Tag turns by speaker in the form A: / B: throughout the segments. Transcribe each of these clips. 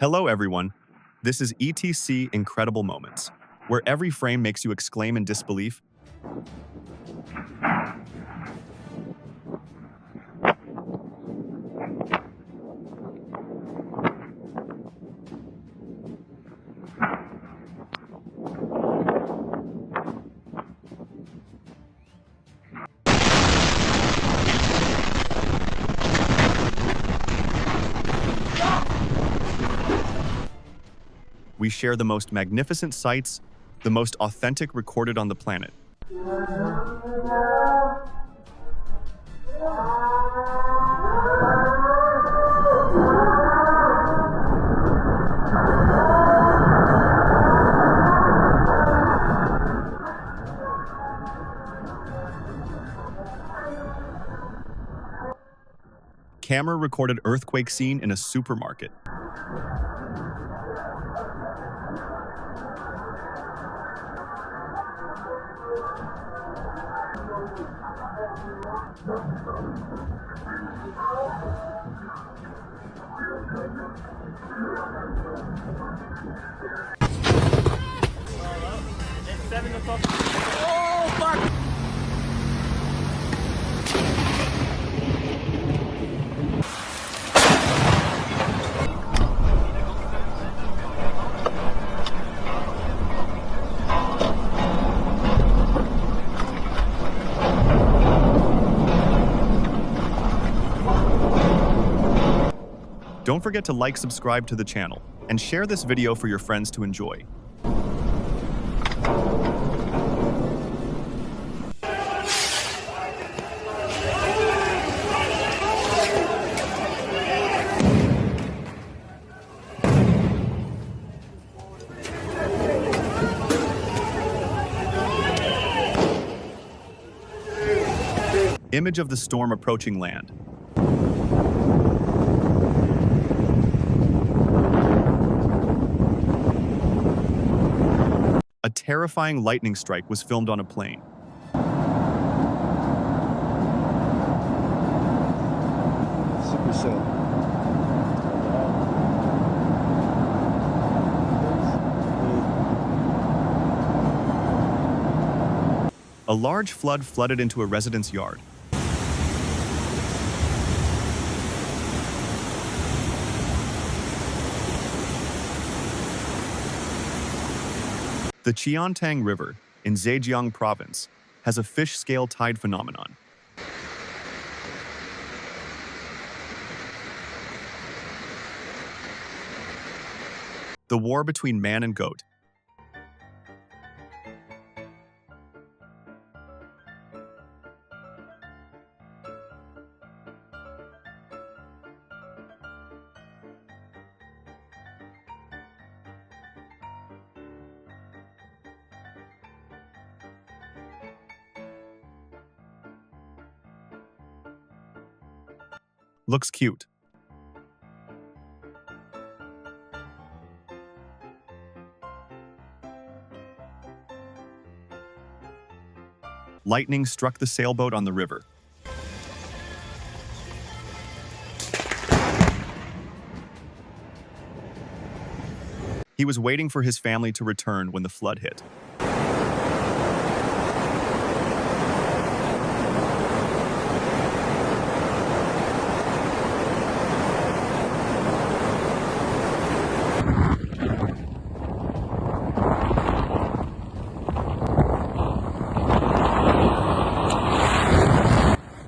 A: Hello, everyone. This is ETC Incredible Moments, where every frame makes you exclaim in disbelief. We share the most magnificent sights, the most authentic recorded on the planet. Camera recorded earthquake scene in a supermarket.
B: It's 7 o'clock. Oh, fuck!
A: Don't forget to like, subscribe to the channel, and share this video for your friends to enjoy. Image of the storm approaching land. A terrifying lightning strike was filmed on a plane.
C: Super sad.
A: A large flood flooded into a resident's yard. The Qiantang River in Zhejiang province has a fish scale tide phenomenon. The war between man and goat. Looks cute. Lightning struck the sailboat on the river. He was waiting for his family to return when the flood hit.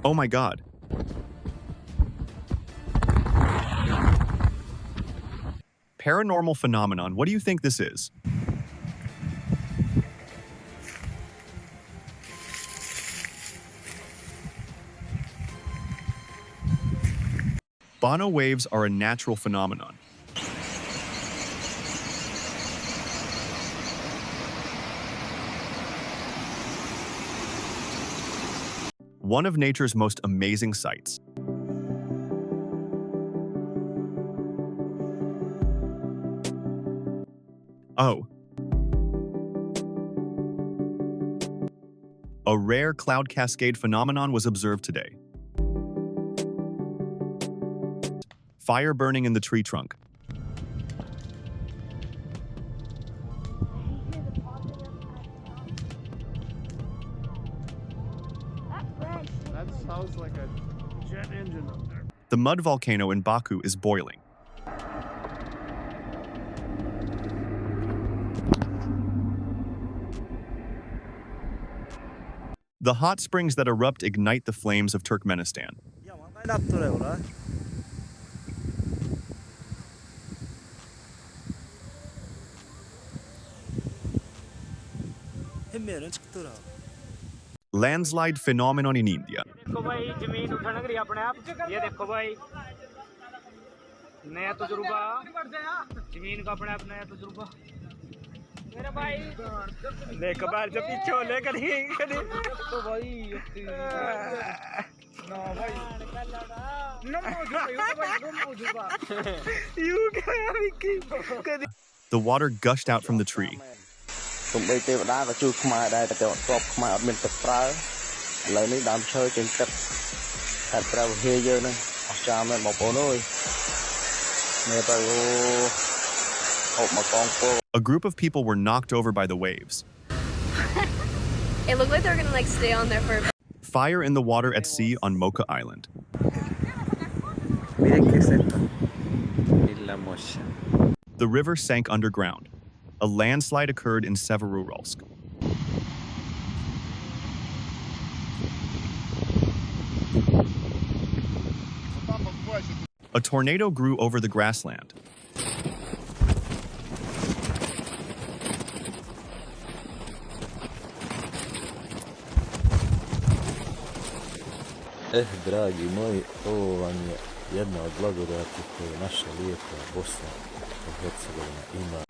A: Oh my God. Paranormal phenomenon. What do you think this is? Bono waves are a natural phenomenon. One of nature's most amazing sights. Oh. A rare cloud cascade phenomenon was observed today. Fire burning in the tree trunk. mud volcano in Baku is boiling. The hot springs that erupt ignite the flames of Turkmenistan. Landslide phenomenon in India.
B: देखो भाई जमीन उठने लग रही है अपने आप ये देखो भाई नया तजुर्बा जमीन का अपने आप नया तजुर्बा मेरे भाई देख बाहर जो पीछे हो ले करी तो भाई ना भाई ना तजुर्बा यू क्या Vicky
A: The water gushed out from the tree.
D: ទំបីទេវតាក៏ជួយខ្មែរដែរតែគាត់ស្បខ្មែរអត់មានទឹកប្រើឥឡូវនេះដើមឈើចេញទឹកតែប្រើវិហារយើងហ្នឹងអស្ចារ្យមែនបងប្អូនអើយមើលទៅហូបមកកងពល
A: A group of people were knocked over by the waves.
E: It looked like they were gonna like stay on there for a bit.
A: Fire in the water at sea on Mocha Island. The river sank underground. A landslide occurred in Severodvinsk. A tornado grew over the grassland.
C: Dragi moji, ovo vam je jedna od blagodati koje naša lijepa Bosna i Hercegovina ima.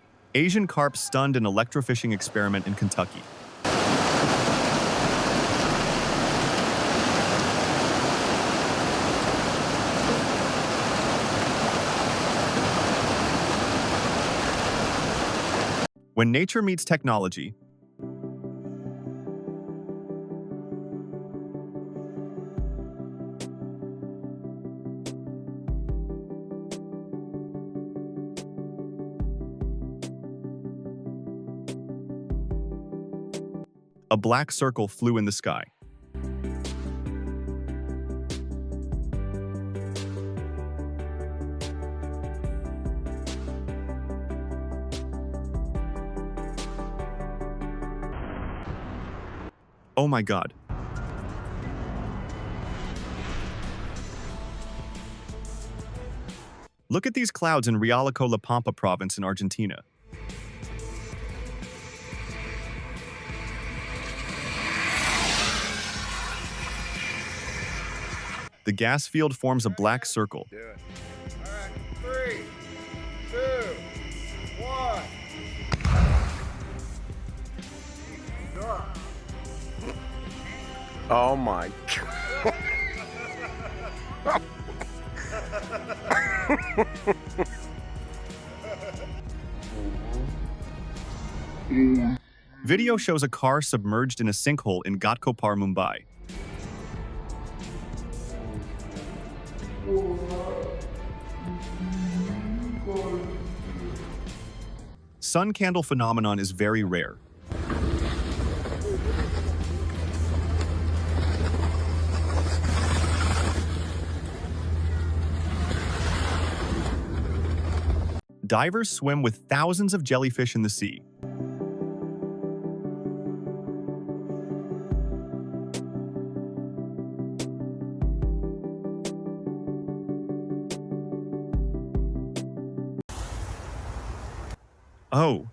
A: Asian carp stunned an electrofishing experiment in Kentucky. When nature meets technology, a black circle flew in the sky. Oh my God. Look at these clouds in Rialco La Pampa province in Argentina. The gas field forms a black circle.
F: Do it. All right, 3, 2, 1.
D: Oh my God.
A: Video shows a car submerged in a sinkhole in Ghatkopar, Mumbai. Sun candle phenomenon is very rare. Divers swim with thousands of jellyfish in the sea. Oh.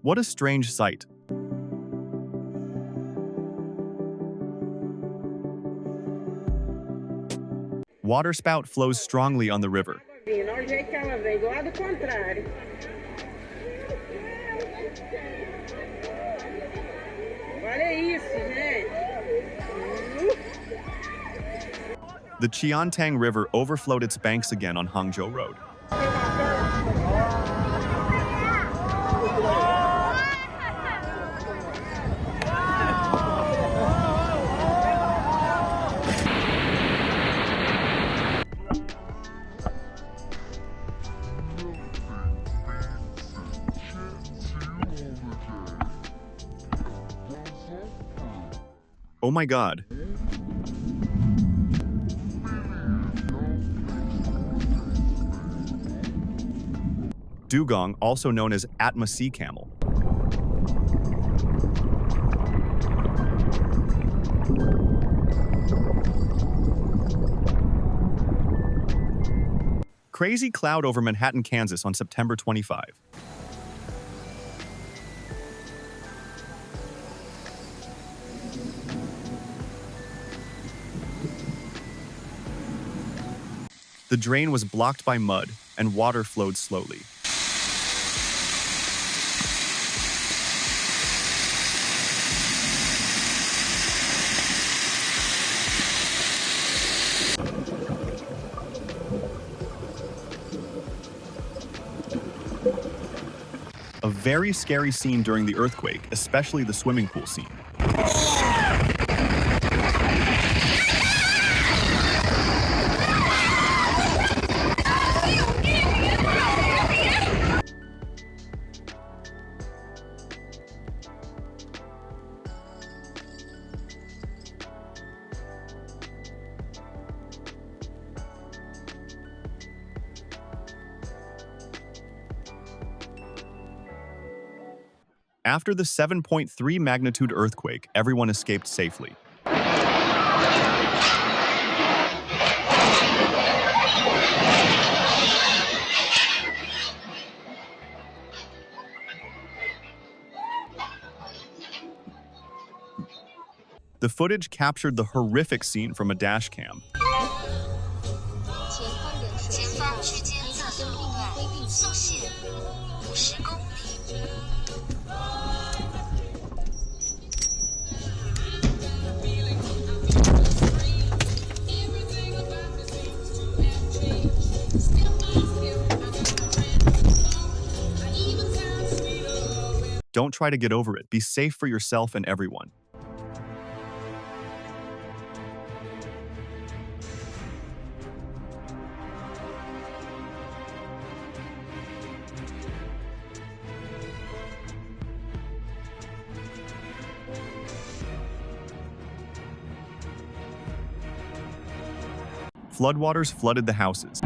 A: What a strange sight. Waterspout flows strongly on the river. The Chiantang River overflowed its banks again on Hangzhou Road. Oh my God. dugong, also known as Atma sea camel. Crazy cloud over Manhattan, Kansas on September 25. The drain was blocked by mud, and water flowed slowly. A very scary scene during the earthquake, especially the swimming pool scene. After the 7.3 magnitude earthquake, everyone escaped safely. The footage captured the horrific scene from a dash cam. Don't try to get over it. Be safe for yourself and everyone. Floodwaters flooded the houses.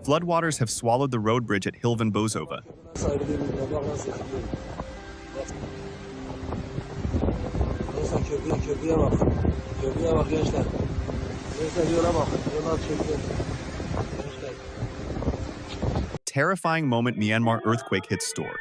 A: Floodwaters have swallowed the road bridge at Hilvan Bozova. Terrifying moment, Myanmar earthquake hits store.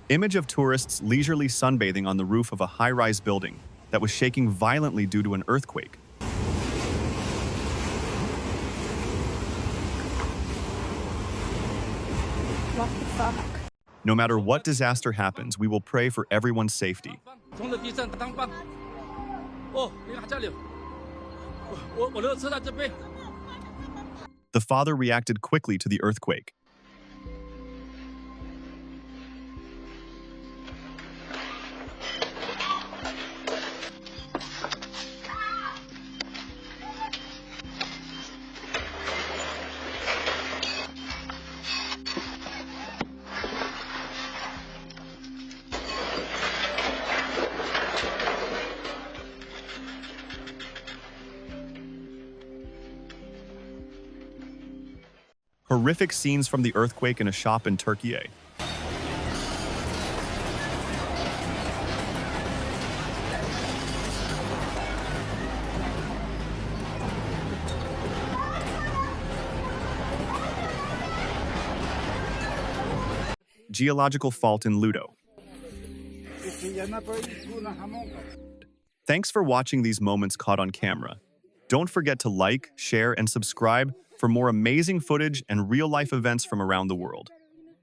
A: Image of tourists leisurely sunbathing on the roof of a high-rise building that was shaking violently due to an earthquake.
E: What the fuck?
A: No matter what disaster happens, we will pray for everyone's safety. The father reacted quickly to the earthquake. Horrific scenes from the earthquake in a shop in Turkey. Geological fault in Ludo. Thanks for watching these moments caught on camera. Don't forget to like, share, and subscribe for more amazing footage and real-life events from around the world.